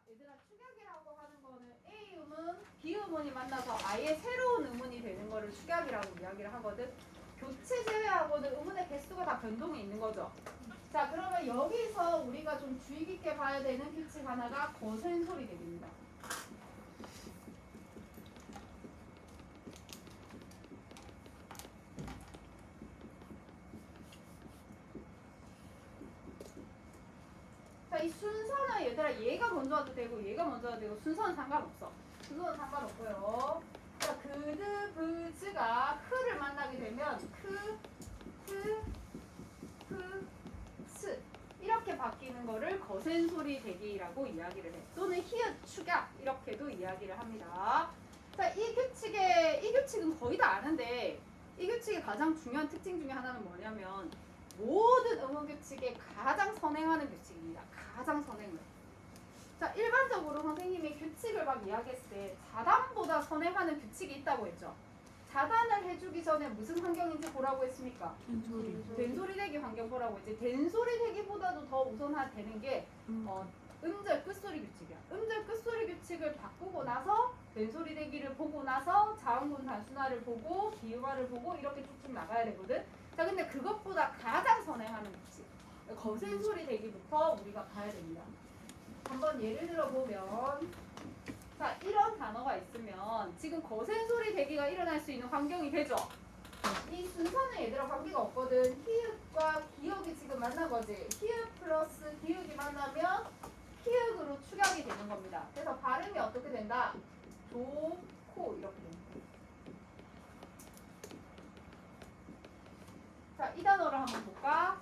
얘들아 축약이라고 하는 거는 A 음은 B 음운이 만나서 아예 새로운 음운이 되는 거를 축약이라고 이야기를 하거든. 교체 제외하고는 음운의 개수가 다 변동이 있는 거죠. 자, 그러면 여기서 우리가 좀 주의 깊게 봐야 되는 규칙 하나가 거센 소리 대기입니다. 자, 이 순서는 얘들아 얘가 먼저 와도 되고 얘가 먼저 와도 되고 순서는 상관없어. 순서는 상관없고요. 자, 그드, 브즈가 크를 만나게 되면 스 이렇게 바뀌는 거를 거센 소리 대기라고 이야기를 해. 또는 히읗 축약 이렇게도 이야기를 합니다. 자, 이 규칙은 거의 다 아는데 이 규칙의 가장 중요한 특징 중에 하나는 뭐냐면 모든 음운 규칙에 가장 선행하는 규칙입니다. 가장 선행을. 자, 일반적으로 선생님이 규칙을 막 이야기했을 때 자단보다 선행하는 규칙이 있다고 했죠. 자단을 해주기 전에 무슨 환경인지 보라고 했습니까? 된소리 대기 환경 보라고 했지. 된소리 대기보다도 더 우선되는 게 음절 끝소리 규칙이야. 음절 끝소리 규칙을 바꾸고 나서 된소리 대기를 보고 나서 자음군 단순화를 보고 비음화를 보고 이렇게 쭉쭉 나가야 되거든. 자, 근데 그것보다 가장 선행하는 규칙 거센 소리 대기부터 우리가 봐야 됩니다. 한번 예를 들어 보면 자, 이런 단어가 있으면 지금 거센 소리 대기가 일어날 수 있는 환경이 되죠. 이 순서는 얘들아 관계가 없거든. 히읗과 기역이 지금 만난 거지. 히읗 플러스 기역이 만나면 히읗으로 축약이 되는 겁니다. 그래서 발음이 어떻게 된다? 조, 코 이렇게 됩니다. 자, 이 단어를 한번 볼까?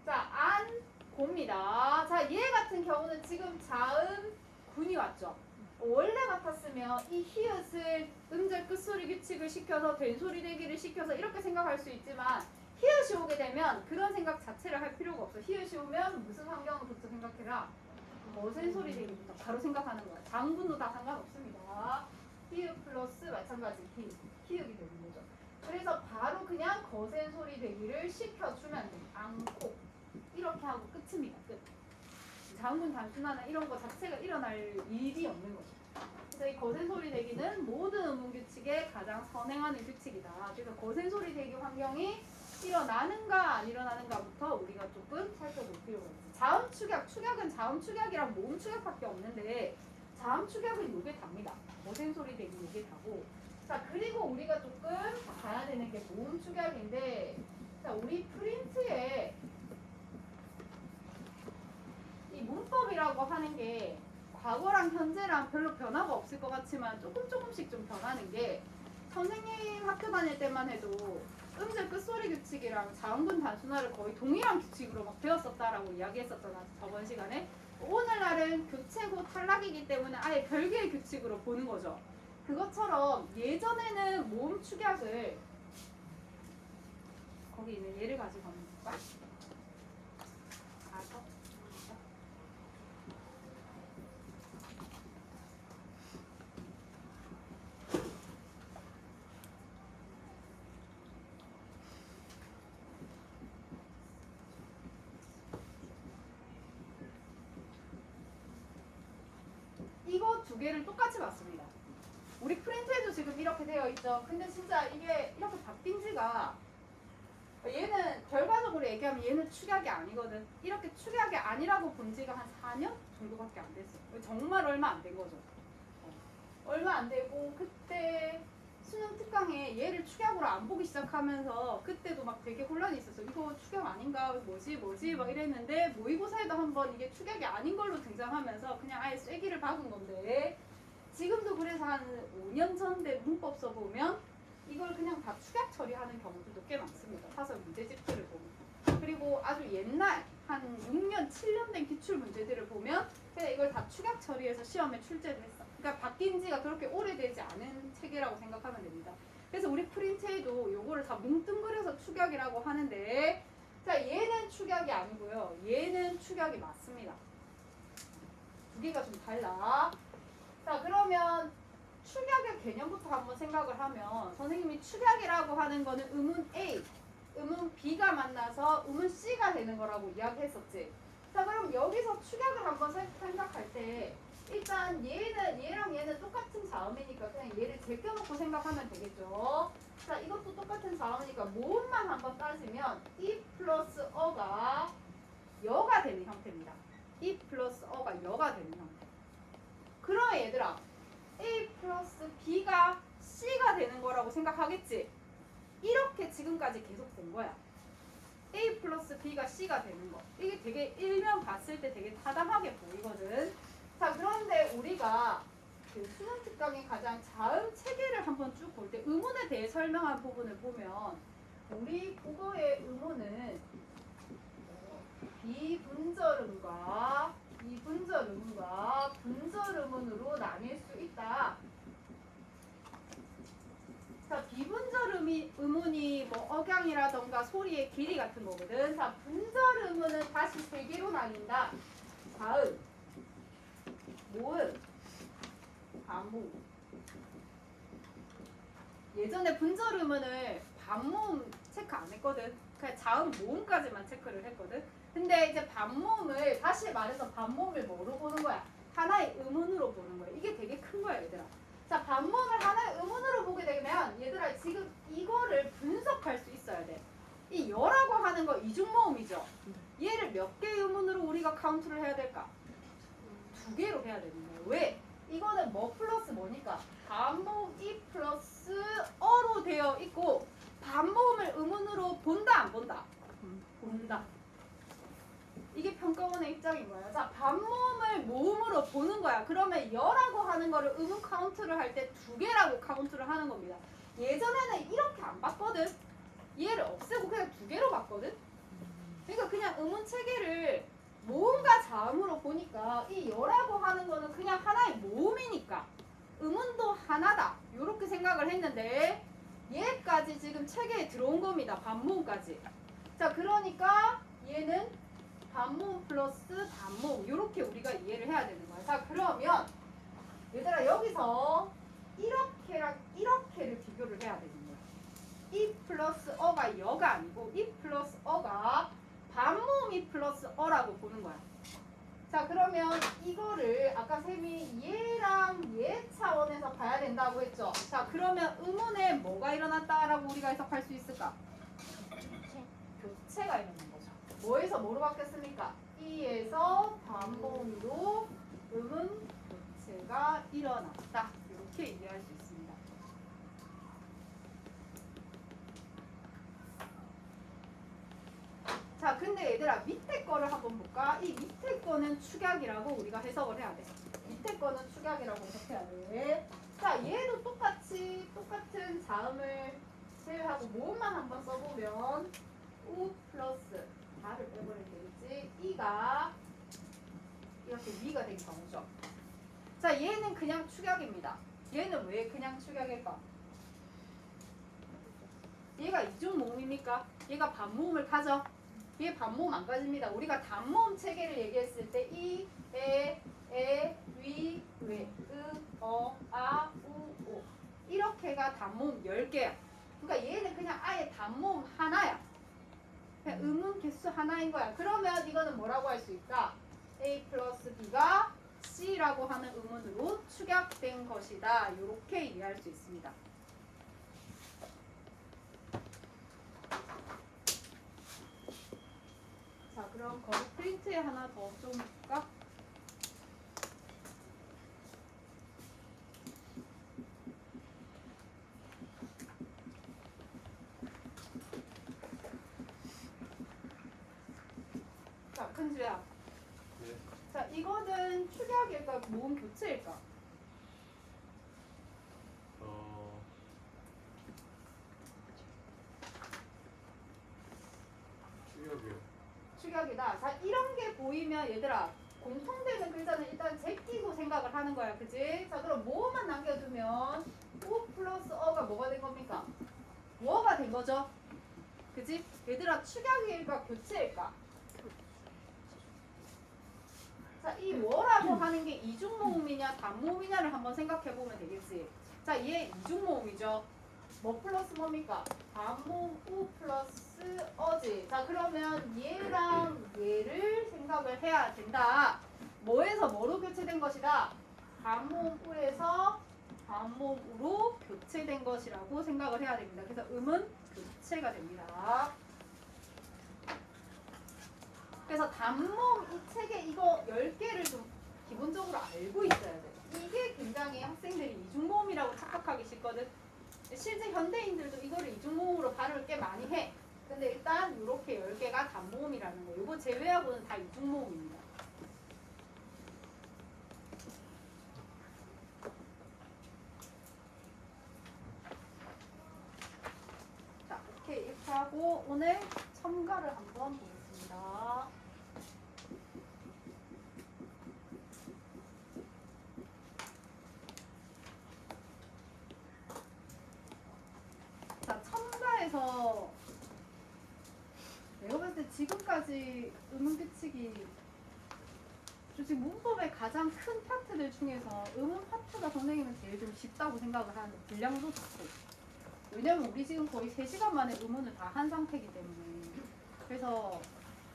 자, 안, 고입니다. 자, 얘 같은 경우는 지금 자음, 군이 왔죠. 원래 같았으면 이 히읗을 음절 끝소리 규칙을 시켜서 된소리 대기를 시켜서 이렇게 생각할 수 있지만 히읗이 오게 되면 그런 생각 자체를 할 필요가 없어. 히읗이 오면 무슨 환경부터 생각해라? 거센 소리 대기부터 바로 생각하는 거야. 장분도 다 상관없습니다. 히읗 플러스 마찬가지 히읗이 되는 거죠. 그래서 바로 그냥 거센 소리 대기를 시켜주면 돼. 않고 이렇게 하고 끝입니다. 끝. 자음군 단순화나 이런 거 자체가 일어날 일이 없는 거죠. 그래서 이 거센 소리 대기는 모든 음운 규칙에 가장 선행하는 규칙이다. 그래서 거센 소리 대기 환경이 일어나는가 안 일어나는가부터 우리가 조금 살펴볼 필요가 있어요. 자음 축약, 축약은 자음 축약이랑 모음 축약밖에 없는데 자음 축약은 요게 답니다. 거센 소리 대기 요게 다고. 자, 그리고 우리가 조금 봐야 되는 게 모음 축약인데 자, 우리 프린트에 이 문법이라고 하는 게 과거랑 현재랑 별로 변화가 없을 것 같지만 조금씩 좀 변하는 게 선생님 학교 다닐 때만 해도 음절 끝소리 규칙이랑 자음군 단순화를 거의 동일한 규칙으로 막 배웠었다라고 이야기했었잖아, 저번 시간에. 오늘날은 교체고 탈락이기 때문에 아예 별개의 규칙으로 보는 거죠. 그것처럼 예전에는 모음 축약을 거기 있는 예를 가지고 한번 볼까? 이거 두 개를 똑같이 봤습니다. 우리 프린트에도 지금 이렇게 되어 있죠. 근데 진짜 이게 이렇게 바뀐 지가 얘는 결과적으로 얘기하면 얘는 축약이 아니거든. 이렇게 축약이 아니라고 본 지가 한 4년 정도밖에 안 됐어. 정말 얼마 안 된 거죠. 얼마 안 되고 그때 수능 특강에 얘를 축약으로 안 보기 시작하면서 그때도 막 되게 혼란이 있었어. 이거 축약 아닌가? 뭐지? 막 이랬는데 모의고사에도 한번 이게 축약이 아닌 걸로 등장하면서 그냥 아예 쐐기를 박은 건데 지금도 그래서 한 5년 전 된 문법서 보면 이걸 그냥 다 축약 처리하는 경우들도 꽤 많습니다. 사설 문제집들을 보면. 그리고 아주 옛날 한 6년, 7년 된 기출 문제들을 보면 그냥 이걸 다 축약 처리해서 시험에 출제를 했어. 그러니까 바뀐 지가 그렇게 오래되지 않은 체계라고 생각하면 됩니다. 그래서 우리 프린트에도 요거를 다 뭉뚱그려서 축약이라고 하는데 자, 얘는 축약이 아니고요. 얘는 축약이 맞습니다. 두 개가 좀 달라. 자, 그러면 축약의 개념부터 한번 생각을 하면 선생님이 축약이라고 하는 거는 음운 A, 음운 B가 만나서 음운 C가 되는 거라고 이야기했었지. 자, 그럼 여기서 축약을 한번 생각할 때 일단 얘랑 얘는 똑같은 자음이니까 그냥 얘를 제껴놓고 생각하면 되겠죠. 자, 이것도 똑같은 자음이니까 모음만 한번 따지면 이 플러스 어가 여가 되는 형태입니다. 이 플러스 어가 여가 되는 형태. 그럼 얘들아, A 플러스 B가 C가 되는 거라고 생각하겠지? 이렇게 지금까지 계속 된 거야. A 플러스 B가 C가 되는 거. 이게 되게 일면 봤을 때 되게 타당하게 보이거든. 자, 그런데 우리가 그 수능 특강의 가장 자음 체계를 한번 쭉 볼 때 의문에 대해 설명한 부분을 보면 우리 국어의 의문은 비분절음과 이분절음과 분절음으로 나뉠 수 있다. 자, 비분절 음운이 뭐 억양이라던가 소리의 길이 같은 거거든. 자, 분절 음운은 다시 세 개로 나뉜다. 자음, 모음, 반모음. 예전에 분절 음운을 반모음 체크 안 했거든. 그냥 자음, 모음까지만 체크를 했거든. 근데 이제 반모음을 다시 말해서 반모음을 뭐로 보는 거야? 하나의 음운으로 보는 거야. 이게 되게 큰 거야, 얘들아. 자, 반모음을 하나의 음운으로 보게 되면 얘들아 지금 이거를 분석할 수 있어야 돼. 이 여라고 하는 거 이중모음이죠. 얘를 몇 개의 음운으로 우리가 카운트를 해야 될까? 2개로 해야 되는 거예요. 왜? 이거는 뭐 플러스 뭐니까? 반모음 이 플러스 어로 되어 있고 반모음을 음운으로 본다 안 본다? 본다. 이게 평가원의 입장인 거야. 자, 반모음을 모음으로 보는 거야. 그러면 여라고 하는 거를 음운 카운트를 할 때 2개라고 카운트를 하는 겁니다. 예전에는 이렇게 안 봤거든. 얘를 없애고 그냥 2개로 봤거든. 그러니까 그냥 음운 체계를 모음과 자음으로 보니까 이 여라고 하는 거는 그냥 하나의 모음이니까 음운도 하나다. 이렇게 생각을 했는데 얘까지 지금 체계에 들어온 겁니다. 반모음까지. 자, 그러니까 얘는 반모음 플러스 단모음 이렇게 우리가 이해를 해야 되는 거야. 자, 그러면 얘들아 여기서 이렇게랑 이렇게를 비교를 해야 되는 거야. 이 플러스 어가 여가 아니고 이 플러스 어가 반모음 이 플러스 어라고 보는 거야. 자, 그러면 이거를 아까 쌤이 얘랑 얘 차원에서 봐야 된다고 했죠. 자, 그러면 음운에 뭐가 일어났다라고 우리가 해석할 수 있을까? 교체가 일어난 거죠. 뭐에서 뭐로 바뀌었습니까? 이에서 반모음으로 음운 교체가 일어났다. 이렇게 이해할 수 있습니다. 자, 근데 얘들아 밑에 거를 한번 볼까? 이 밑에 거는 축약이라고 우리가 해석을 해야 돼. 밑에 거는 축약이라고 해석해야 돼. 자, 얘도 똑같은 자음을 제외하고 모음만 한번 써보면 우 플러스 다를 빼버리면 되겠지. 이가 이렇게 위가 된 경우죠. 자, 얘는 그냥 축약입니다. 얘는 왜 그냥 축약일까? 얘가 이중 모음입니까? 얘가 반모음을 가져? 얘 반모음 안 가집니다. 우리가 단모음 체계를 얘기했을 때 이, 에, 위, 왜, 아, 우, 오 이렇게가 단모음 10개야. 그러니까 얘는 그냥 아예 단모음 하나야. 그냥 음운 개수 하나인 거야. 그러면 이거는 뭐라고 할 수 있다? A 플러스 B가 C라고 하는 음운으로 축약된 것이다. 이렇게 이해할 수 있습니다. 자, 그럼 거기 프린트에 하나 더 좀 볼까? 자, 큰주야. 네. 자, 이거는 축약일까? 모음 교체일까? 추격이요. 축약이다. 자, 이런 게 보이면 얘들아 공통되는 글자는 일단 제끼고 생각을 하는 거야. 그지? 자, 그럼 모음만 남겨두면 우 플러스 어가 뭐가 된 겁니까? 워가 된 거죠. 그지? 얘들아 축약일까? 교체일까? 자, 이 워라고 하는 게 이중모음이냐 단모음이냐를 한번 생각해 보면 되겠지. 자, 얘 이중모음이죠. 뭐 플러스 뭡니까? 반모음 우 플러스 어지. 자, 그러면 얘랑 얘를 생각을 해야 된다. 뭐에서 뭐로 교체된 것이다? 단모음에서 단모음으로 교체된 것이라고 생각을 해야 됩니다. 그래서 음은 교체가 됩니다. 그래서 단모음 이 책에 이거 10개를 좀 기본적으로 알고 있어야 돼요. 이게 굉장히 학생들이 이중모음이라고 착각하기 쉽거든. 실제 현대인들도 이거를 이중모음으로 발음을 꽤 많이 해. 근데 일단 이렇게 10개가 단모음이라는 거. 이거 제외하고는 다 이중모음입니다. 자, 이렇게 하고 오늘 첨가를 한번 보겠습니다. 자, 첨가에서 내가 봤을 때 지금까지 음운 규칙이 지금 문법의 가장 큰 파트들 중에서 음운 파트가 선생님은 제일 좀 쉽다고 생각을 하는데 분량도 좋고, 왜냐면 우리 지금 거의 3시간 만에 음운을 다 한 상태이기 때문에. 그래서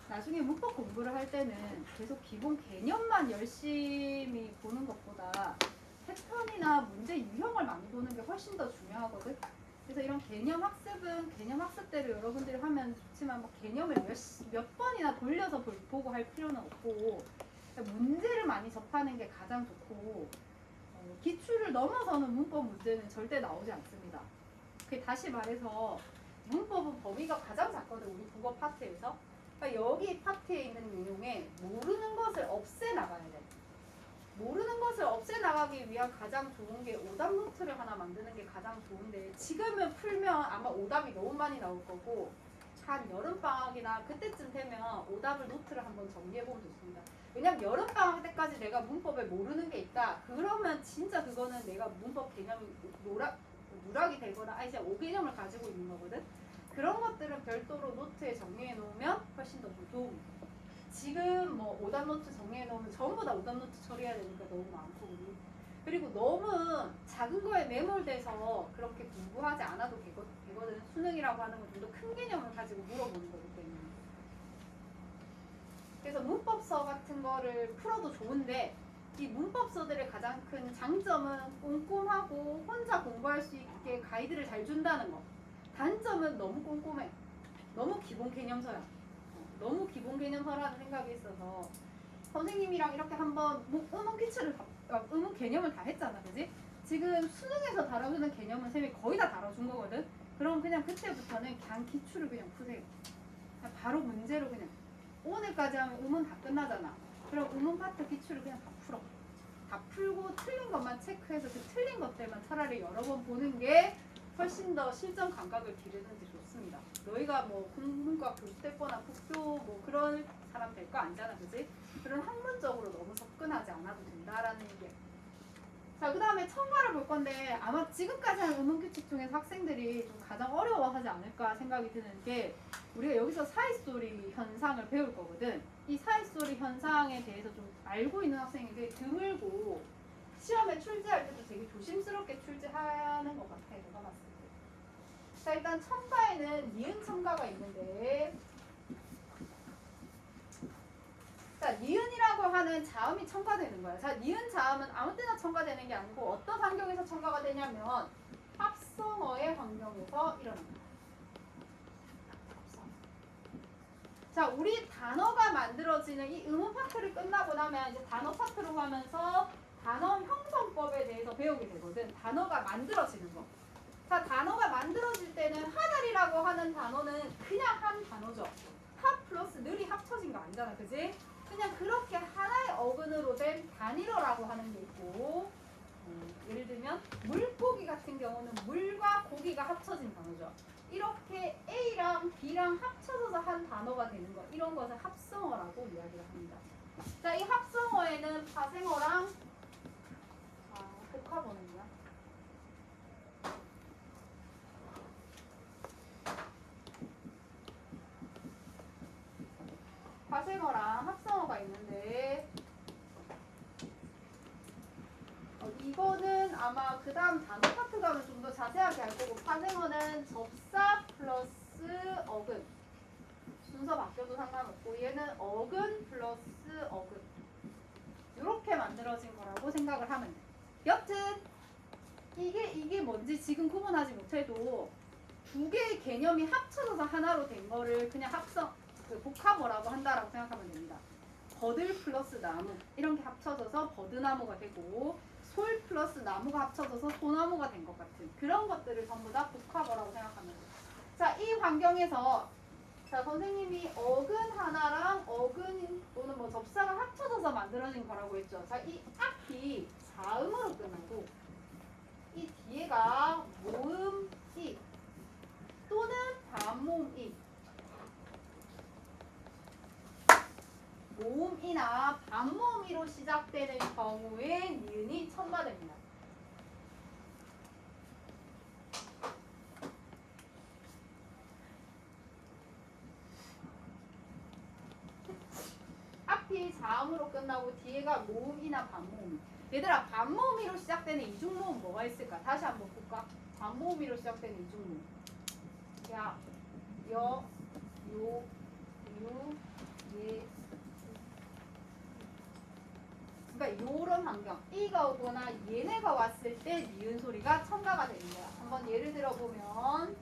나중에 문법 공부를 할 때는 계속 기본 개념만 열심히 보는 것보다 패턴이나 문제 유형을 많이 보는 게 훨씬 더 중요하거든. 그래서 이런 개념 학습은 개념 학습대로 여러분들이 하면 좋지만 뭐 개념을 몇 번이나 돌려서 보고 할 필요는 없고, 문제를 많이 접하는 게 가장 좋고, 기출을 넘어서는 문법 문제는 절대 나오지 않습니다. 다시 말해서 문법은 범위가 가장 작거든, 우리 국어 파트에서. 그러니까 여기 파트에 있는 내용에 모르는 것을 없애나가야 돼. 모르는 것을 없애나가기 위한 가장 좋은 게 오답 노트를 하나 만드는 게 가장 좋은데, 지금은 풀면 아마 오답이 너무 많이 나올 거고, 한 여름방학이나 그때쯤 되면 오답을 노트를 한번 정리해보면 좋습니다. 왜냐면 여름방학 때까지 내가 문법에 모르는 게 있다. 그러면 진짜 그거는 내가 문법 개념이 누락이 되거나 아니 진짜 오개념을 가지고 있는 거거든. 그런 것들은 별도로 노트에 정리해 놓으면 훨씬 더 도움이 돼. 지금 뭐 오답 노트 정리해 놓으면 전부 다 오답 노트 처리해야 되니까 너무 많고, 그리고 너무 작은 거에 매몰돼서 그렇게 공부하지 않아도 되거든. 수능이라고 하는 건 좀 더 큰 개념을 가지고 물어보는 거기 때문에. 그래서 문법서 같은 거를 풀어도 좋은데, 이 문법서들의 가장 큰 장점은 꼼꼼하고 혼자 공부할 수 있게 가이드를 잘 준다는 거. 단점은 너무 꼼꼼해. 너무 기본 개념서야. 너무 기본 개념서라는 생각이 있어서 선생님이랑 이렇게 한번 음운 개념을 다 했잖아, 그지? 지금 수능에서 다뤄주는 개념은 쌤이 거의 다 다뤄준 거거든. 그럼 그냥 그때부터는 그냥 기출을 그냥 푸세요. 그냥 바로 문제로 그냥. 오늘까지 하면 음운 다 끝나잖아. 그럼 음운 파트 기출을 그냥 다 풀어. 다 풀고 틀린 것만 체크해서 그 틀린 것들만 차라리 여러 번 보는 게 훨씬 더 실전 감각을 기르는데 좋습니다. 너희가 뭐 국문과 교수 때거나 국교 뭐 그런 사람 될 거 아니잖아, 그지? 그런 학문적으로 너무 접근하지 않아도 된다라는 얘기야. 자, 그 다음에 첨가를 볼 건데, 아마 지금까지 한 음운규칙 중에서 학생들이 좀 가장 어려워하지 않을까 생각이 드는 게, 우리가 여기서 사이소리 현상을 배울 거거든. 이 사이소리 현상에 대해서 좀 알고 있는 학생이 되게 드물고, 시험에 출제할 때도 되게 조심스럽게 출제하는 것 같아, 내가 봤을 때. 자, 일단 첨가에는 니은 첨가가 있는데, 자, 니은이라고 하는 자음이 첨가되는 거야. 자, 니은 자음은 아무 때나 첨가되는 게 아니고 어떤 환경에서 첨가가 되냐면 합성어의 환경에서 일어납니다. 자, 우리 단어가 만들어지는 이 음운 파트를 끝나고 나면 이제 단어 파트로 가면서 단어 형성법에 대해서 배우게 되거든. 단어가 만들어지는 거. 자, 단어가 만들어질 때는 하늘이라고 하는 단어는 그냥 한 단어죠. 합 플러스 늘이 합쳐진 거 아니잖아, 그지? 그냥 그렇게 하나의 어근으로 된 단일어라고 하는 게 있고, 예를 들면 물고기 같은 경우는 물과 고기가 합쳐진 단어죠. 이렇게 A랑 B랑 합쳐져서 한 단어가 되는 거, 이런 것을 합성어라고 이야기를 합니다. 자, 이 합성어에는 파생어랑 복합어는요. 파생어랑 합성어가 있는데, 이거는 아마 그 다음 단어 파트 가면 좀 더 자세하게 할 거고, 파생어는 접사 플러스 어근. 순서 바뀌어도 상관없고, 얘는 어근 플러스 어근. 생각을 하면 돼. 여튼 이게 뭔지 지금 구분하지 못해도 두 개의 개념이 합쳐져서 하나로 된 거를 그냥 복합어라고 한다라고 생각하면 됩니다. 버들 플러스 나무 이런 게 합쳐져서 버드나무가 되고 솔 플러스 나무가 합쳐져서 소나무가 된 것 같은 그런 것들을 전부 다 복합어라고 생각하면 돼요. 자, 이 환경에서 자, 선생님이 어근 하나랑 어근 또는 뭐 접사가 합쳐져서 만들어진 거라고 했죠. 자, 이 앞이 자음으로 끝나고 이 뒤에가 모음이 또는 반모음이 모음이나 반모음이로 시작되는 경우에 니은이 첨가됩니다. 앞이 자음으로 끝나고 뒤에가 모음이나 반모음. 얘들아, 반모음이로 시작되는 이중모음 뭐가 있을까? 다시 한번 볼까? 반모음이로 시작되는 이중모음. 야, 여, 요, 유, 예. 그러니까 요런 환경, 이가 오거나 얘네가 왔을 때 니은 소리가 첨가가 됩니다. 한번 예를 들어보면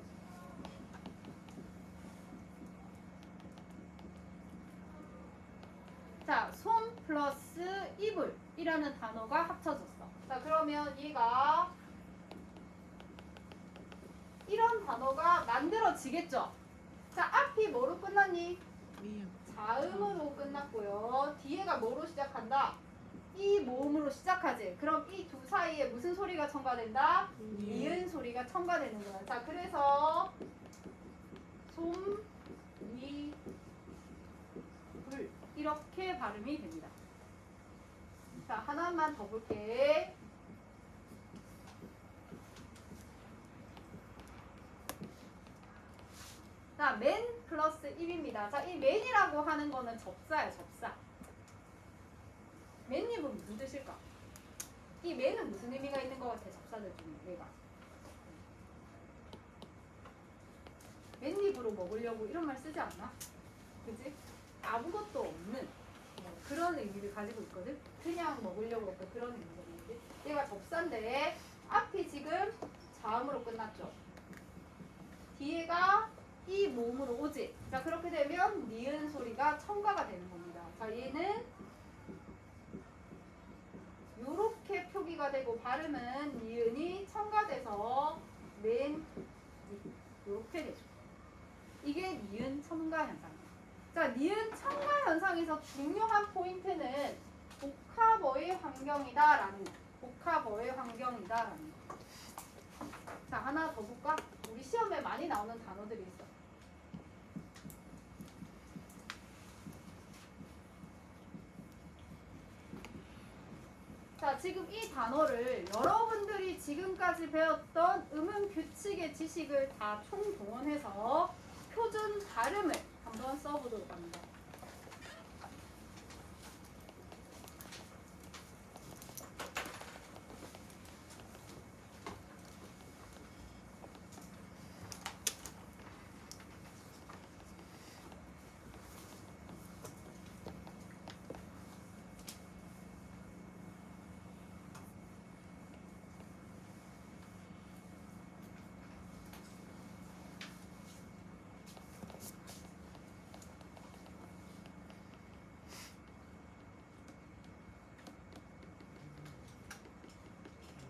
자, 손 플러스 이불이라는 단어가 합쳐졌어. 자, 그러면 얘가 이런 단어가 만들어지겠죠? 자, 앞이 뭐로 끝났니? 자음으로 끝났고요. 뒤에가 뭐로 시작한다? 이 모음으로 시작하지. 그럼 이 두 사이에 무슨 소리가 첨가된다? 니은 소리가 첨가되는 거야. 자, 그래서 솜, 위, 불 이렇게 발음이 됩니다. 자, 하나만 더 볼게. 자, 맨 플러스 1입니다. 자, 이 맨이라고 하는 거는 접사야, 접사. 맨입은 무슨 뜻일까? 이 맨은 무슨 의미가 있는 것 같아, 접사들 중에 얘가. 맨입으로 먹으려고 이런 말 쓰지 않나? 그지? 아무것도 없는 그런 의미를 가지고 있거든? 그냥 먹으려고 어떤 그런 의미가 있는데 얘가 접사인데 앞이 지금 자음으로 끝났죠? 뒤에가 이 모음으로 오지? 자, 그렇게 되면 니은 소리가 첨가가 되는 겁니다. 자, 얘는 요렇게 표기가 되고 발음은 니은이 첨가돼서 맨 요렇게 되죠. 이게 니은 첨가 현상입니다. 자, 니은 첨가 현상에서 중요한 포인트는 복합어의 환경이다라는 거. 복합어의 환경이다라는 거. 자, 하나 더 볼까? 우리 시험에 많이 나오는 단어들이 있어. 자, 지금 이 단어를 여러분들이 지금까지 배웠던 음음 규칙의 지식을 다 총동원해서 표준 발음을 한번 써보도록 합니다.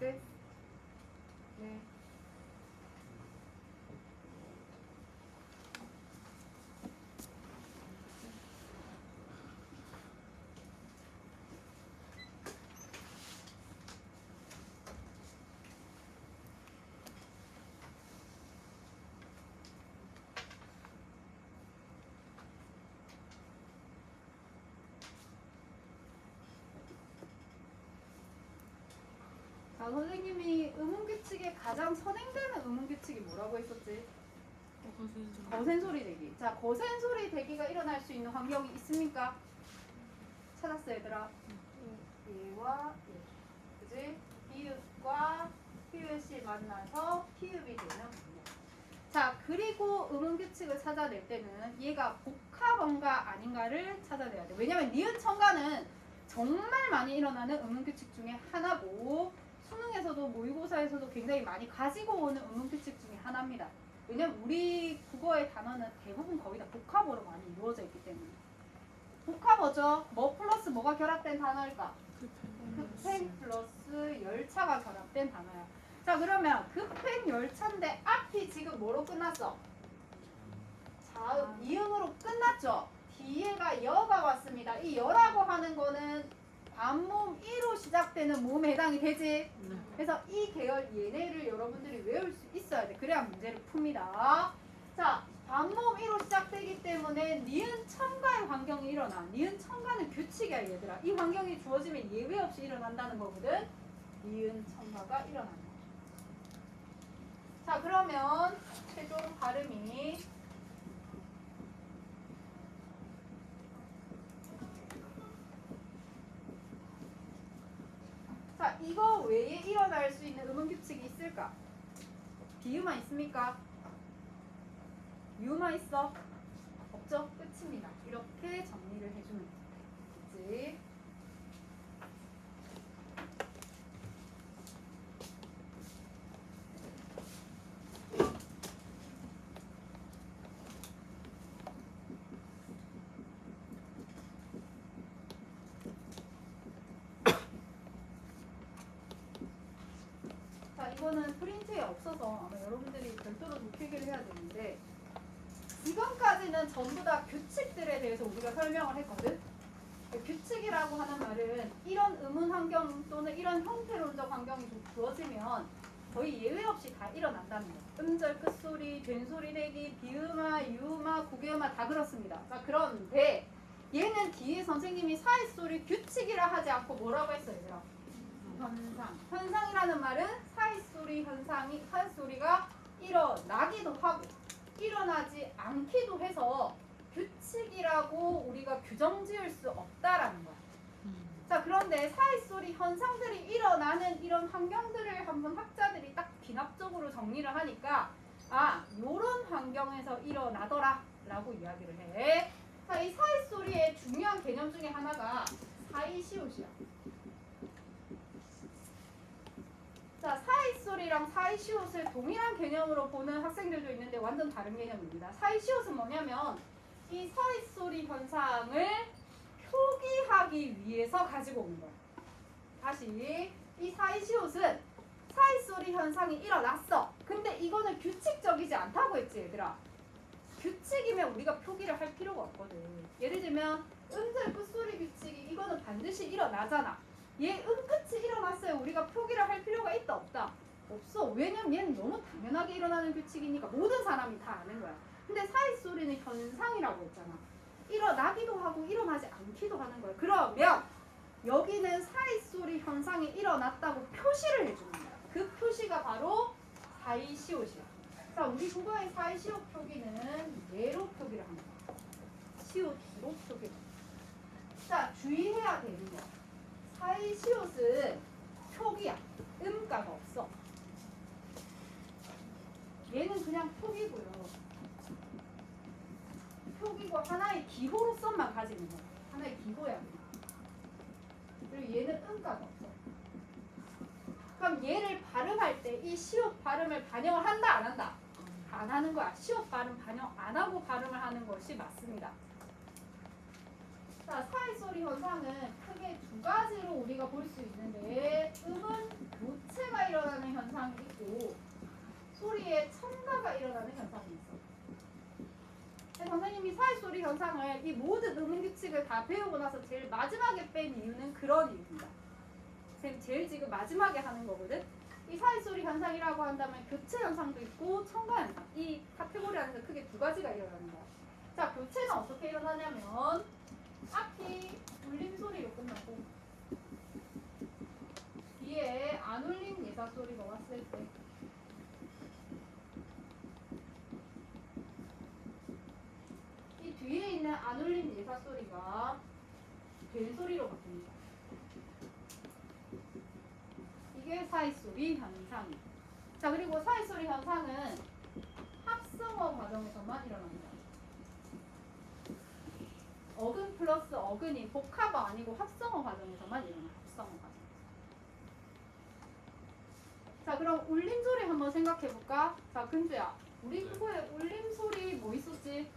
네. 네. 자, 선생님이 음운규칙에 가장 선행되는 음운규칙이 뭐라고 했었지? 거센 소리 대기. 자, 거센 소리 대기가 일어날 수 있는 환경이 있습니까? 찾았어, 얘들아? 얘와 얘. 그지? 비읍과 피읍이 만나서 피읍이 되는 환경. 자, 그리고 음운규칙을 찾아낼 때는 얘가 복합어인가 아닌가를 찾아내야 돼. 왜냐면 니은 첨가는 정말 많이 일어나는 의문규칙 중에 하나고 수능에서도 모의고사에서도 굉장히 많이 가지고 오는 의문규칙 중에 하나입니다. 왜냐면 우리 국어의 단어는 대부분 거의 다 복합어로 많이 이루어져 있기 때문에. 복합어죠. 뭐 플러스 뭐가 결합된 단어일까? 급행 플러스 열차가 결합된 단어야. 자, 그러면 급행 열차인데 앞이 지금 뭐로 끝났어? 자음, 이응으로 끝났죠. 뒤에가 여가 왔습니다. 이 여라고 하는 거는 반모음 이로 시작되는 모음에 해당이 되지. 그래서 이 계열 얘네를 여러분들이 외울 수 있어야 돼. 그래야 문제를 풉니다. 자, 반모음 이로 시작되기 때문에 니은 첨가의 환경이 일어나. 니은 첨가는 규칙이야 얘들아. 이 환경이 주어지면 예외 없이 일어난다는 거거든. 니은 첨가가 일어난다. 자, 그러면 최종 발음이 자, 이거 외에 일어날 수 있는 음음규칙이 있을까? 비유만 있습니까? 유만 있어? 없죠? 끝입니다. 이렇게 정리를 해주면 되지. 자, 이거는 프린트에 없어서 아마 여러분들이 별도로 필기를 해야 되는데 지금까지는 전부 다 규칙들에 대해서 우리가 설명을 했거든. 규칙이라고 하는 말은 이런 음운 환경 또는 이런 형태론적 환경이 주어지면 거의 예외 없이 다 일어난다는 거예요. 음절, 끝소리, 된소리 내기, 비음아, 유음아, 구개음아 다 그렇습니다. 자, 그런데 얘는 뒤에 선생님이 사이소리 규칙이라 하지 않고 뭐라고 했어요, 얘들아? 현상. 현상이라는 말은 사이소리 현상이 사이소리가 일어나기도 하고 일어나지 않기도 해서 규칙이라고 우리가 규정 지을 수 없다라는 거야. 자, 그런데 사이소리 현상들이 일어나는 이런 환경들을 한번 학자들이 딱 기납적으로 정리를 하니까 아, 요런 환경에서 일어나더라 라고 이야기를 해. 자, 이 사이소리의 중요한 개념 중에 하나가 사이시옷이야. 자, 사이소리랑 사이시옷을 동일한 개념으로 보는 학생들도 있는데 완전 다른 개념입니다. 사이시옷은 뭐냐면 이 사이소리 현상을 표기하기 위해서 가지고 오는 거야. 다시 이 사이시옷은 사이소리 현상이 일어났어. 근데 이거는 규칙적이지 않다고 했지 얘들아. 규칙이면 우리가 표기를 할 필요가 없거든. 예를 들면 음절 끝소리 규칙이 이거는 반드시 일어나잖아. 얘 끝이 일어났어요. 우리가 표기를 할 필요가 있다 없다? 없어. 왜냐면 얘는 너무 당연하게 일어나는 규칙이니까 모든 사람이 다 아는 거야. 근데 사이소리는 현상이라고 했잖아. 일어나기도 하고 일어나지 않기도 하는 거야. 그러면 여기는 사이소리 현상이 일어났다고 표시를 해주는 거야. 그 표시가 바로 사이시옷이야. 자, 우리 국어의 사이시옷 표기는 예로 표기를 합니다. 시옷으로 표기를 합니다. 자, 주의해야 되는 거. 사이시옷은 표기야. 음가가 없어. 얘는 그냥 표기고요. 표기고 하나의 기호로서만 가지는 거야. 하나의 기호야. 그리고 얘는 음가가 없어. 그럼 얘를 발음할 때 이 시옷 발음을 반영을 한다 안 한다? 안 하는 거야. 시옷 발음 반영 안 하고 발음을 하는 것이 맞습니다. 자, 사이소리 현상은 크게 두 가지로 우리가 볼 수 있는데 음은 교체가 일어나는 현상이 있고 소리의 첨가가 일어나는 현상이 있어. 선생님이 사이소리 현상을 이 모든 음규칙을 다 배우고 나서 제일 마지막에 뺀 이유는 그런 이유입니다. 선생님 제일 지금 마지막에 하는 거거든. 이 사이소리 현상이라고 한다면 교체 현상도 있고 첨가 현상. 이 카테고리 안에서 크게 두 가지가 일어나는 거야. 자, 교체는 어떻게 일어나냐면 앞이 울림 소리로 끝나고 뒤에 안 울린 예사 소리가 왔을 때 이 뒤에 있는 안 울린 예사 소리가 된 소리로 바뀝니다. 이게 사이소리 현상이에요. 자, 그리고 사이소리 현상은 합성어 과정에서만 일어납니다. 어근 플러스 어근이 복합어 아니고 합성어 과정에서만 일어나요. 합성어 과정. 자, 그럼 울림 소리 한번 생각해 볼까? 자, 근주야. 우리 네. 그거에 울림 소리 뭐 있었지?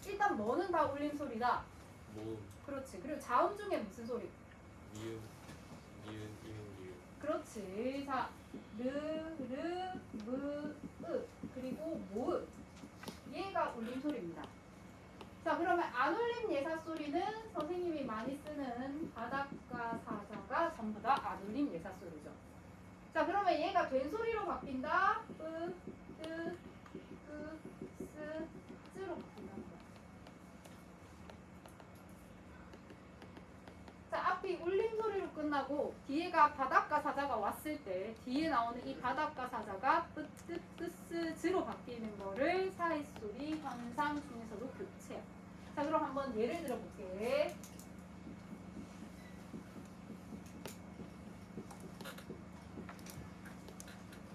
일단 뭐는 다 울림 소리다. 모음, 그렇지. 그리고 자음 중에 무슨 소리? 미음, 니은, 이응, 리을. 그렇지. 자, 르, 무, 으. 그리고 모음. 얘가 울림 소리입니다. 자, 그러면 안 울림 예사 소리는 선생님이 많이 쓰는 바닷가 사자가 전부 다 안 울림 예사 소리죠. 자, 그러면 얘가 된 소리로 바뀐다. 으, 뜨, 끄, 스, 즈로 바뀐다. 자, 앞이 울림 소리로 끝나고 뒤에가 바닷가 사자가 왔을 때 뒤에 나오는 이 바닷가 사자가 뿌, 뜨, 끄, 스, 즈로 바뀌는 거를 사이 소리 현상 중에서도 교체해요. 자, 그럼 한번 예를 들어 볼게.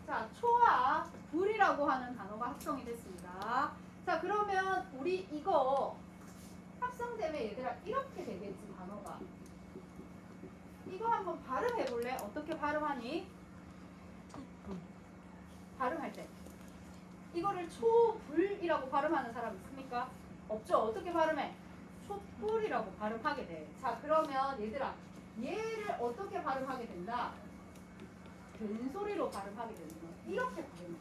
자, 초와 불이라고 하는 단어가 합성이 됐습니다. 자, 그러면 우리 이거 합성되면 얘들아 이렇게 되겠지, 단어가. 이거 한번 발음해 볼래? 어떻게 발음하니? 발음할 때. 이거를 초불이라고 발음하는 사람 있습니까? 없죠? 어떻게 발음해? 촛불이라고 발음하게 돼. 자, 그러면 얘들아, 얘를 어떻게 발음하게 된다? 된 소리로 발음하게 되는 거야. 이렇게 발음해.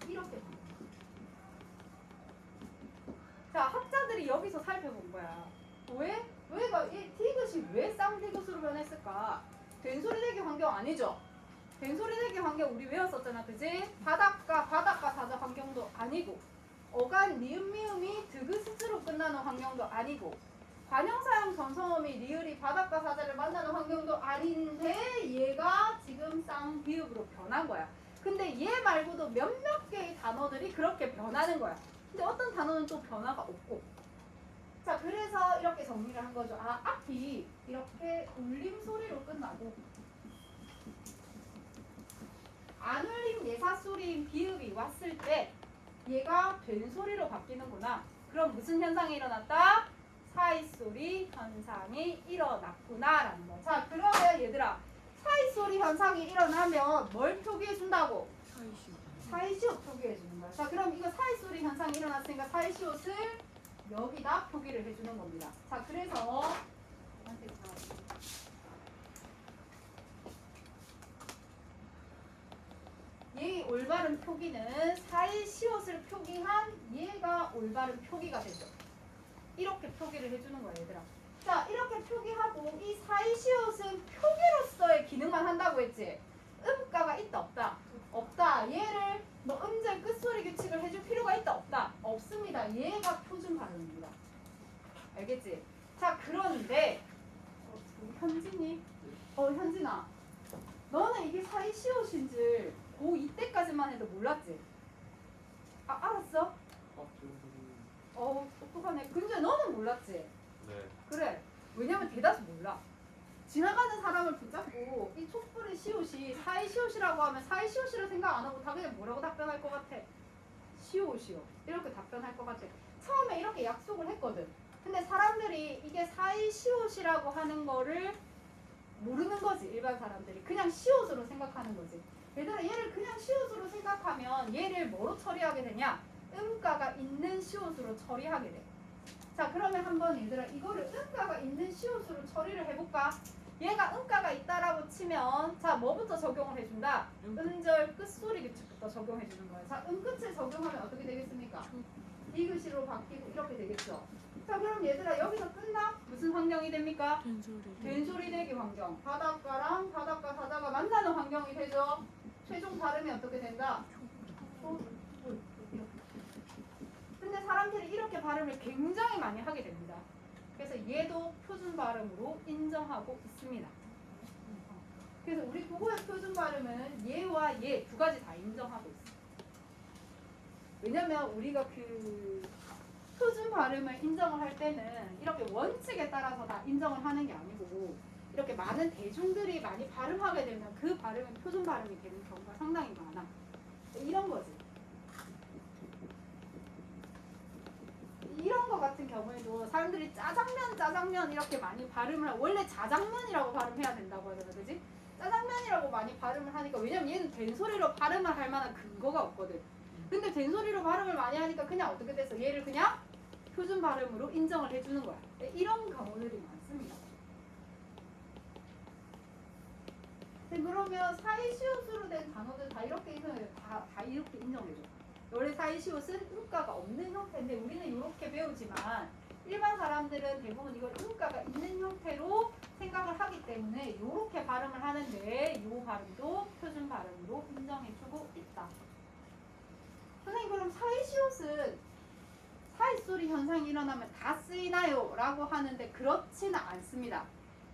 이렇게 발음해. 자, 학자들이 여기서 살펴본 거야. 왜가 이 디귿이 왜 쌍디귿으로 변했을까? 된소리대기 환경 아니죠? 된소리대기 환경 우리 외웠었잖아, 그지? 바닷가 사자 환경도 아니고, 어간 니은 미음이 드그스즈로 끝나는 환경도 아니고, 관형사형 전성어미 리을이 바닷가 사자를 만나는 환경도 아닌데 얘가 지금 쌍비읍으로 변한 거야. 근데 얘 말고도 몇몇 개의 단어들이 그렇게 변하는 거야. 근데 어떤 단어는 또 변화가 없고. 자, 그래서 이렇게 정리를 한 거죠. 아, 앞이 이렇게 울림 소리로 끝나고 안 울림 예사 소리인 비읍이 왔을 때 얘가 된 소리로 바뀌는구나. 그럼 무슨 현상이 일어났다? 사이 소리 현상이 일어났구나라는 거. 자, 그러면 얘들아, 사이 소리 현상이 일어나면 뭘 표기해 준다고? 사이시옷 표기해 주는 거야. 자, 그럼 이거 사이 소리 현상이 일어났으니까 사이시옷을 여기다 표기를 해주는 겁니다. 자, 그래서 이 올바른 표기는 사이시옷을 표기한 얘가 올바른 표기가 되죠. 이렇게 표기를 해주는 거야, 얘들아. 자, 이렇게 표기하고 이 사이시옷은 표기로서의 기능만 한다고 했지. 음가가 있다 없다? 없다. 얘를 뭐 음절 끝소리 규칙을 해줄 필요가 있다 없다? 없습니다. 얘가 표준 발음입니다. 알겠지? 자, 그런데 현진이? 현진아, 너는 이게 사이시옷인 줄 고2 때까지만 해도 몰랐지? 아, 알았어? 똑똑하네. 근데 너는 몰랐지? 네. 그래. 왜냐면 대다수 몰라. 지나가는 사람을 붙잡고 이 촛불의 시옷이 사이시옷이라고 하면 사이시옷이라 생각 안 하고 다 그냥 뭐라고 답변할 것 같아? 시옷이요. 이렇게 답변할 것 같아. 처음에 이렇게 약속을 했거든. 근데 사람들이 이게 사이시옷이라고 하는 거를 모르는 거지. 일반 사람들이. 그냥 시옷으로 생각하는 거지. 얘들아, 얘를 그냥 시옷으로 생각하면 얘를 뭐로 처리하게 되냐? 음가가 있는 시옷으로 처리하게 돼. 자, 그러면 한번 얘들아 이거를 음가가 있는 시옷으로 처리를 해볼까? 얘가 음가가 있다라고 치면 자, 뭐부터 적용을 해준다? 음절 끝소리 규칙부터 적용해주는 거야. 자, 음끝을 적용하면 어떻게 되겠습니까? 디귿으로 바뀌고 이렇게 되겠죠. 자, 그럼 얘들아 여기서 끝나? 무슨 환경이 됩니까? 된소리 되기 환경. 바닷가랑 바닷가 사자가 만나는 환경이 되죠. 최종 발음이 어떻게 된다? 근데 사람들이 이렇게 발음을 굉장히 많이 하게 됩니다. 그래서 얘도 표준 발음으로 인정하고 있습니다. 그래서 우리 국어의 표준 발음은 얘와 얘 두 가지 다 인정하고 있어요. 왜냐면 우리가 그 표준 발음을 인정을 할 때는 이렇게 원칙에 따라서 다 인정을 하는 게 아니고 이렇게 많은 대중들이 많이 발음하게 되면 그 발음은 표준 발음이 되는 경우가 상당히 많아. 이런 거지. 이런 거 같은 경우에도 사람들이 짜장면 이렇게 많이 발음을 원래 자장면이라고 발음해야 된다고 하잖아, 그지? 짜장면이라고 많이 발음을 하니까 왜냐면 얘는 된소리로 발음을 할 만한 근거가 없거든. 근데 된소리로 발음을 많이 하니까 그냥 어떻게 됐어? 얘를 그냥 표준 발음으로 인정을 해주는 거야. 이런 경우들이 많습니다. 네, 그러면 사이시옷으로 된 단어들 다 이렇게 인정해줘. 다 이렇게 인정해줘. 원래 사이시옷은 음가가 없는 형태인데 우리는 이렇게 배우지만 일반 사람들은 대부분 이걸 음가가 있는 형태로 생각을 하기 때문에 이렇게 발음을 하는데 이 발음도 표준 발음으로 인정해주고 있다. 선생님 그럼 사이시옷은 사이소리 현상이 일어나면 다 쓰이나요? 라고 하는데 그렇지는 않습니다.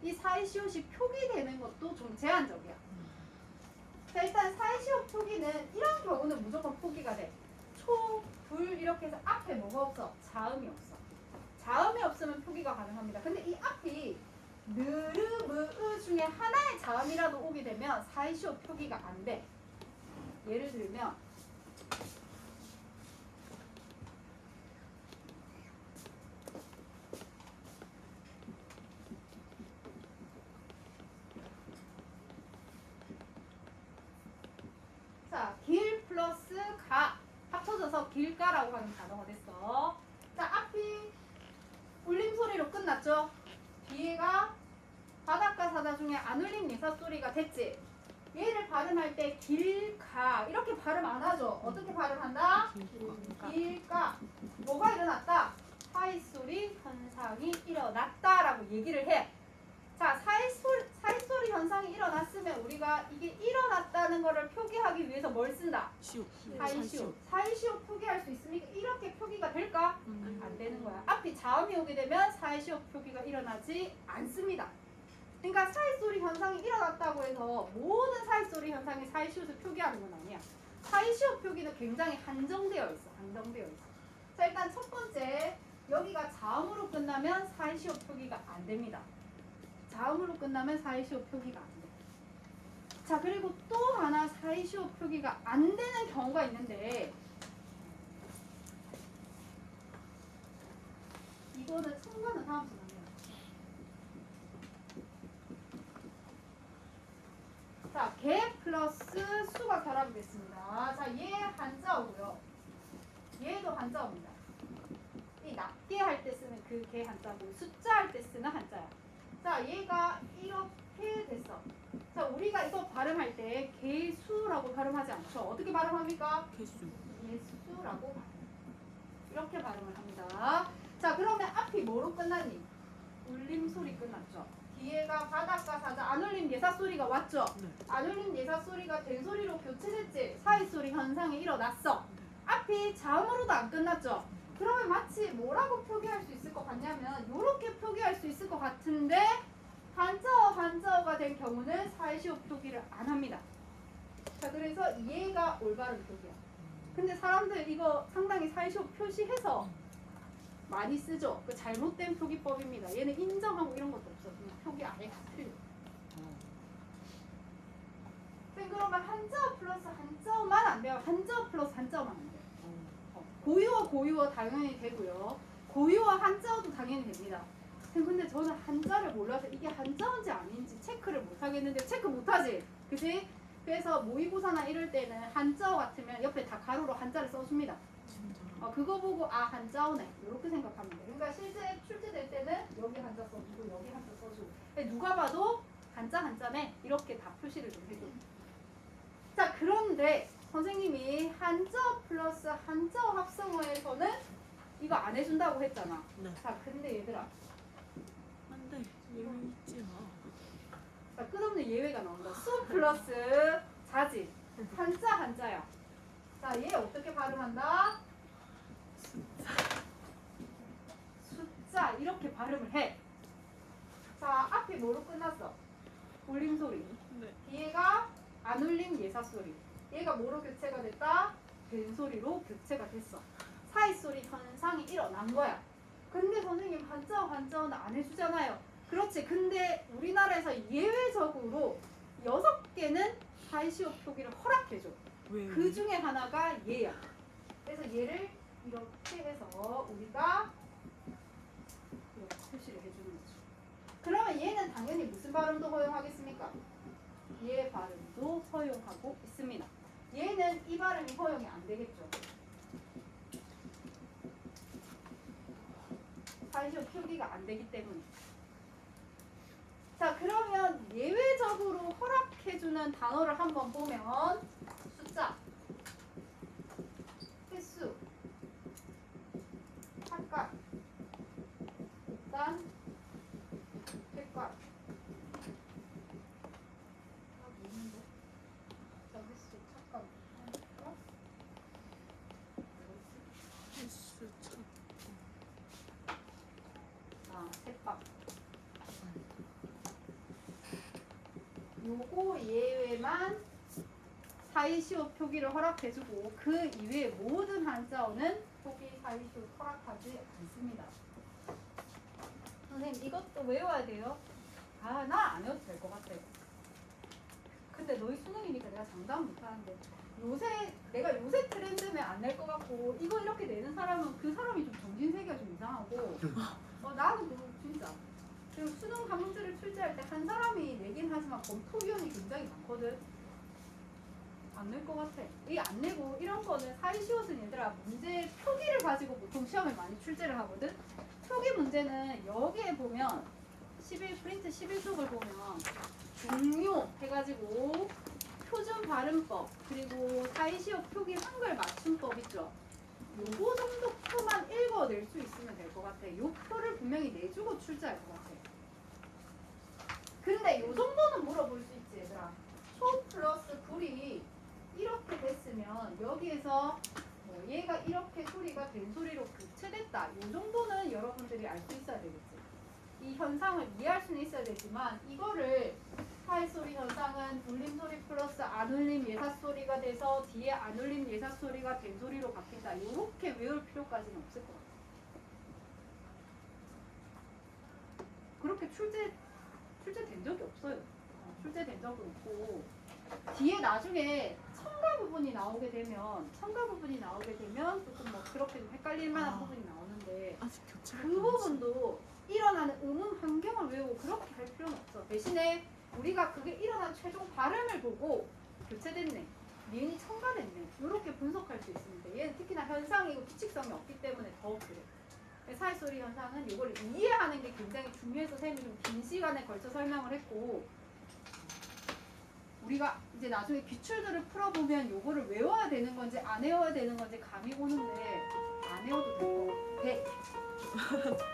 이 사이시옷이 표기되는 것도 좀 제한적이야. 자, 일단 사이시옷 표기는 이런 경우는 무조건 표기가 돼. 초, 불 이렇게 해서 앞에 뭐가 없어? 자음이 없어. 자음이 없으면 표기가 가능합니다. 근데 이 앞이 느르, 무으 중에 하나의 자음이라도 오게 되면 사이시옷 표기가 안 돼. 예를 들면 자, 길 플러스 가 합쳐져서 길가라고 하는 단어가 됐어. 자, 앞이 울림소리로 끝났죠? 뒤에가 바닷가 사자 중에 안 울린 예사소리가 됐지? 얘를 발음할 때 길가 이렇게 발음 안 하죠? 어떻게 발음한다? 길가. 뭐가 일어났다? 사이소리 현상이 일어났다라고 얘기를 해. 자, 사이소리 현상이 일어났으면 우리가 이게 일어났다는 것을 표기하기 위해서 뭘 쓴다? 사이시옷. 사이시옷 표기할 수 있습니까? 이렇게 표기가 될까? 안 되는 거야. 앞이 자음이 오게 되면 사이시옷 표기가 일어나지 않습니다. 그러니까 사이소리 현상이 일어났다고 해서 모든 사이소리 현상이 사이시옷을 표기하는 건 아니야. 사이시옷 표기는 굉장히 한정되어 있어. 자, 일단 첫 번째 여기가 자음으로 끝나면 사이시옷 표기가 안 됩니다. 자음으로 끝나면 사이시옷 표기가 안 돼. 자, 그리고 또 하나 사이시옷 표기가 안 되는 경우가 있는데 이거는 첨가는 다음 시간에. 자, 개 플러스 수가 결합이 됐습니다. 자, 얘 한자어고요. 얘도 한자어입니다. 이 낮게 할 때 쓰는 그 개 한자고 숫자 할 때 쓰는 한자야. 자, 얘가 이렇게 됐어. 자, 우리가 이거 발음할 때 개수라고 발음하지 않죠? 어떻게 발음합니까? 개수라고 이렇게 발음을 합니다. 자, 그러면 앞이 뭐로 끝났니? 울림소리 끝났죠? 뒤에가 바닷가 사자 안 울림 예사소리가 왔죠? 안 울림 예사소리가 된소리로 교체됐지? 사이소리 현상이 일어났어. 앞이 자음으로도 안 끝났죠? 그러면 마치 뭐라고 표기할 수 있을 것 같냐면 이렇게 표기할 수 있을 것 같은데 한자어가 된 경우는 사이시옷 표기를 안 합니다. 자, 그래서 얘가 올바른 표기야. 근데 사람들 이거 상당히 사이시옷 표시해서 많이 쓰죠. 그 잘못된 표기법입니다. 얘는 인정하고 이런 것도 없어. 그냥 표기 아예 다 틀려. 그러면 한자어 플러스 한자어만 안 돼요. 한자어 플러스 한자어만 안 돼요. 고유어 당연히 되고요. 고유어 한자어도 당연히 됩니다. 근데 저는 한자를 몰라서 이게 한자어인지 아닌지 체크를 못 하겠는데 체크 못 하지? 그치? 그래서 모의고사나 이럴 때는 한자어 같으면 옆에 다 가로로 한자를 써줍니다. 그거 보고 아 한자어네 이렇게 생각하면 돼. 그러니까 실제 출제될 때는 여기 한자 써주고 여기 한자 써주고 누가 봐도 한자네 이렇게 다 표시를 좀 해줘. 자, 그런데 선생님이 한자어 플러스 한자어 합성어에서는 이거 안 해준다고 했잖아. 네. 자, 근데 얘들아, 안돼 예외 있지 마. 자, 끝없는 예외가 나온다. 수 플러스 자지. 한자야. 자, 얘 어떻게 발음한다? 숫자 이렇게 발음을 해. 자, 앞에 뭐로 끝났어? 울림소리. 네. 뒤에가 안 울림 예사소리. 얘가 뭐로 교체가 됐다? 된소리로 교체가 됐어. 사이소리 현상이 일어난 거야. 근데 선생님 한자어는 안 해주잖아요. 그렇지. 근데 우리나라에서 예외적으로 6개는 사이시옷 표기를 허락해줘. 왜? 그 중에 하나가 얘야. 그래서 얘를 이렇게 해서 우리가 표시를 해주는 거죠. 그러면 얘는 당연히 무슨 발음도 허용하겠습니까? 얘 발음도 허용하고 있습니다. 얘는 이 발음이 허용이 안 되겠죠. 사이시오 표기가 안 되기 때문에. 자, 그러면 예외적으로 허락해주는 단어를 한번 보면 숫자, 횟수, 학과, 일단 객관. 뭐는데? 자, 횟수, 착각, 학과, 횟수 참. 셋밥. 요거 예외만 사이시오 표기를 허락해주고 그 이외의 모든 한자어는 표기 사이시오 허락하지 않습니다. 선생님 이것도 외워야 돼요? 아, 나 안 외워도 될 것 같아. 근데 너희 수능이니까 내가 장담 못하는데 내가 요새 트렌드면 안 낼 것 같고 이거 이렇게 내는 사람은 그 사람이 좀 정신세계가 좀 이상하고 나는 그거 진짜 그리고 수능 한 문제를 출제할 때 한 사람이 내긴 하지만 검토위원이 굉장히 많거든. 안 낼 것 같아. 이 안 내고 이런 거는 사이시옷은 얘들아 문제 표기를 가지고 보통 시험에 많이 출제를 하거든. 표기 문제는 여기에 보면 11 프린트 11쪽을 보면 중요 해가지고 표준 발음법 그리고 사이시오 표기 한글 맞춤법 있죠. 요거 정도 표만 읽어낼 수 있으면 될 것 같아. 요 표를 분명히 내주고 출제할 것 같아. 근데 요 정도는 물어볼 수 있지 얘들아. 초 플러스 불이 이렇게 됐으면 여기에서 뭐 얘가 이렇게 소리가 된 소리로 교체됐다. 요 정도는 여러분들이 알 수 있어야 되겠지. 이 현상을 이해할 수는 있어야 되지만 이거를 사이소리 현상은 울림소리 플러스 안울림 예사소리가 돼서 뒤에 안울림 예사소리가 된 소리로 바뀐다. 이렇게 외울 필요까지는 없을 것 같아요. 그렇게 출제된 적이 없어요. 출제된 적은 없고 뒤에 나중에 첨가 부분이 나오게 되면 조금 뭐 그렇게 좀 헷갈릴 만한 부분이 나오는데 아직 교체가 그 부분도 일어나는 음음 환경을 외우고 그렇게 할 필요는 없어. 대신에 우리가 그게 일어난 최종 발음을 보고 교체됐네, 니은이 첨가됐네 이렇게 분석할 수 있습니다. 얘는 특히나 현상이고 규칙성이 없기 때문에 더 그래. 사이소리 현상은 이걸 이해하는 게 굉장히 중요해서 쌤이 좀 긴 시간에 걸쳐 설명을 했고 우리가 이제 나중에 기출들을 풀어보면 요거를 외워야 되는 건지 안 외워야 되는 건지 감이 오는데 안 외워도 될 것 같아.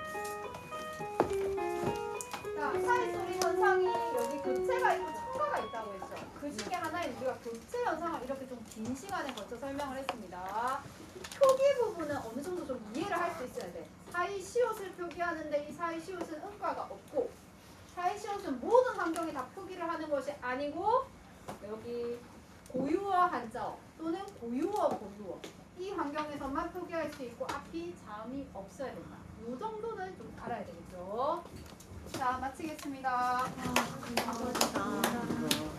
자, 사이소리 현상이 여기 교체가 있고 첨가가 있다고 했죠. 그 중에 하나인 우리가 교체 현상을 이렇게 좀 긴 시간에 걸쳐 설명을 했습니다. 표기 부분은 어느 정도 좀 이해를 할 수 있어야 돼. 사이시옷을 표기하는데 이 사이시옷은 음가가 없고 사이시옷은 모든 환경에 다 표기를 하는 것이 아니고 여기 고유어 한자어 또는 고유어 고유어 이 환경에서만 표기할 수 있고 앞이 자음이 없어야 된다. 이 정도는 좀 알아야 되겠죠. 자, 마치겠습니다. 감사합니다.